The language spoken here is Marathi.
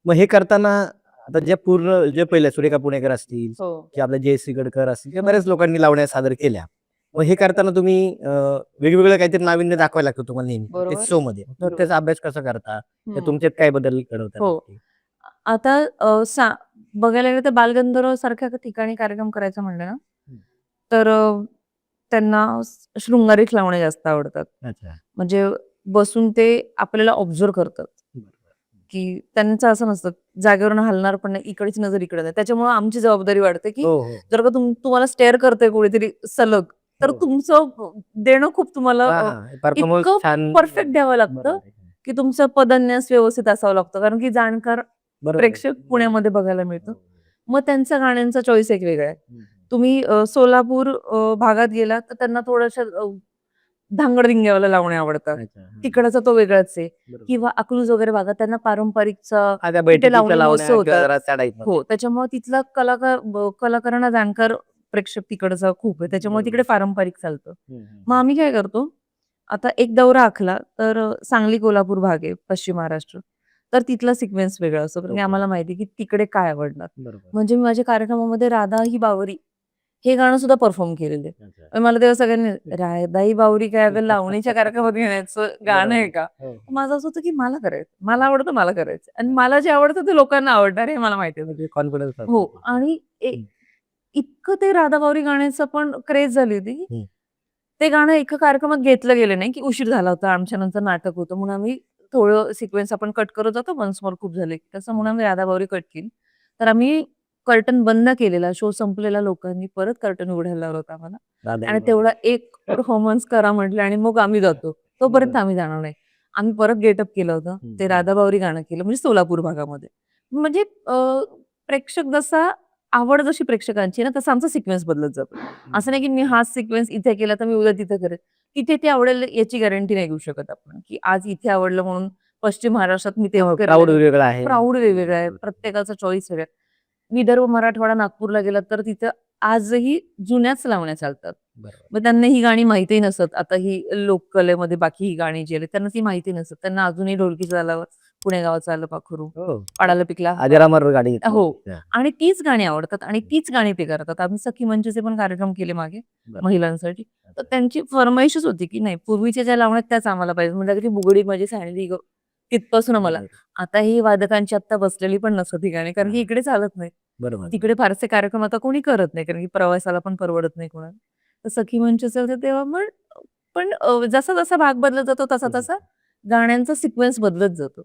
मग हे करताना आता जे पूर्ण जे पहिले सुरेखा पुणेकर असतील हो. की आपल्या जयश्री गडकर असतील किंवा हं. बऱ्याच लोकांनी लावण्या सादर केल्या. मग हे करताना तुम्ही वेगवेगळं काहीतरी नाविन्य दाखवायला लागतं तुम्हाला नेहमी प्रत्येक बरोबर. शो मध्ये. तर बरोबर. त्याचा अभ्यास कसा करता? तर हं. तुमच्यात काय बदल घडवता हो. नक्की? आता बघायला गेलं तर बालगंधर्व सारख्या ठिकाणी कार्यक्रम करायचा म्हणलं ना, हं. तर त्यांना शृंगारीच लावणे जास्त आवडतात. अच्छा. म्हणजे बसून ते आपल्याला ऑब्झर्व्ह करतात, बरोबर. की त्यांचं असं नसतं, जागेवरून हलणार पण नाही, इकडची नजर इकडे नाही. त्याच्यामुळे आमची जबाबदारी वाढते, की हो, हो. जर का तुम्हाला स्टेअर करतंय कोणीतरी सलग, तर हो. तुमचं देणं खूप तुम्हाला हां, हां. परफॉर्मन्स इतकं छान परफेक्ट द्यावं लागतं, बरोबर आहे. की तुमचा पदन्यास व्यवस्थित असावं लागतं. कारण की जाणकार बरोबर आहे. प्रेक्षक पुण्यामध्ये बघायला मिळतं. हो. मग त्यांच्या गाण्यांचा चॉईस एक वेगळा आहे. हं, हं. तुम्ही सोलापूर भागात गेलात तर त्यांना थोड्याशा धांगड-धिंग्यावाल्या लावण्या आवडतात. अच्छा. हां. तिकडचा तो वेगळाच आहे. बरोबर. किंवा अकलूज वगैरे भागात त्यांना पारंपरिकचा हां, त्या तिथे बैठकीच्या लावणी महोत्सव लावण्या किंवा होतात. जरा त्या टाईपमध्ये. हो, त्याच्यामुळे तिथला कलाकारांना जाणकार प्रेक्षक तिकडचा खूप आहे. त्याच्यामुळे बरोबर. तिकडे पारंपरिक चालतं. हं, हं, मग हं. आम्ही काय करतो, आता एक दौरा आखला तर सांगली, कोल्हापूर भाग आहे, पश्चिम महाराष्ट्र. तर तिथला सिक्वेन्स वेगळा असतो. कारण की ओके. आम्हाला माहिती आहे की तिकडे काय आवडणार. बरोबर. म्हणजे मी माझ्या कार्यक्रमामध्ये राधा ही बावरी हे गाणं सुद्धा परफॉर्म केलेलं आहे. अच्छा. आणि मला तेव्हा सगळ्यांनी राधा ही बावरी काय अगं लावणीच्या कार्यक्रमात घेण्याचं गाणं बरोबर आहे आहे. का? हो. माझं असं होतं की मला करायचं. मला आवडतं, मला करायचं. आणि मला जे आवडतं ते लोकांना आवडणार हे मला माहिती होतं. म्हणजे कॉन्फिडन्स असतो हो. त्याच्यात. आणि हं. इतकं ते राधा बावरी गाण्याचं पण क्रेज झाली होती, की हं. ते गाणं एका कार्यक्रमात घेतलं गेलं नाही, की उशीर झाला होता. आमच्या नंतर नाटक होतं म्हणून आम्ही थोडं सिक्वेन्स आपण कट करत जातो वन्स मोर खूप झाले. तसं म्हणून आम्ही राधा बावरी कट केली. तर आम्ही कर्टन बंद केलेला. शो संपलेला. लोकांनी परत कर्टन उघडायला लावलं होतं आम्हाला. राधाई आणि बाबा. तेवढा एक परफॉर्मन्स करा म्हटले आणि मग आम्ही जातो. तोपर्यंत बरोबर. आम्ही जाणार नाही. आम्ही परत गेटअप केलं होतं. हं, ते हं. राधा बावरी गाणं केलं म्हणजे सोलापूर भागामध्ये. म्हणजे प्रेक्षक जसा आवड जशी प्रेक्षकांची आहे ना, तसा आमचा सिक्वेन्स बदलत जातो. असं नाही की मी हाच सिक्वेन्स इथे केला तर मी उद्या तिथे करेल. तिथे ते आवडेल याची गॅरंटी नाही घेऊ शकत आपण, की आज इथे आवडलं म्हणून पश्चिम महाराष्ट्रात मी तेच हो, करेल क्राउड आणि वेगळा आहे. प्राउड वेगवेगळा आहे. प्रत्येकाचा चॉईस वेगळा आहे. विदर्भ, मराठवाडा, नागपूरला गेलात तर तिथं आजही जुन्याच लावण्या चालतात. बरोबर. मग त्यांना ही गाणी माहितीही नसत. आता ही लोककलेमध्ये बाकी ही गाणी जी आली त्यांना ती माहिती नसत. त्यांना अजूनही ढोलकीचं तालावर पुणे गावाचं आलं पाखरू, हो. पाडाला पिकला अजरामर गाणी घेतली हो. होती. हां. आणि तीच गाणी आवडतात आणि तीच गाणी ते करतात. आम्ही सखी मंचचे पण कार्यक्रम केले मागे बरं. महिलांसाठी. तर अच्छा. त्यांची फर्माईशच होती, की नाही पूर्वीच्या ज्या लावण्यात त्याच आम्हाला पाहिजे. म्हणजे अगदी बुगडी माझी सांडली गं, तिथपासून आम्हाला. बरोबर. आता ही वादकांची आत्ता बसलेली पण नसत ही गाणी कारण की हां. इकडे चालत नाही. बरोबर. तिकडे फारसे कार्यक्रम आता कोणी करत नाही कारण की प्रवासाला पण परवडत नाही कोणाला. तर सखी मंच असेल तर तेव्हा मग पण जसा-जसा भाग बदलत जातो तसा-तसा गाण्यांचा सिक्वेन्स बदलत जातो.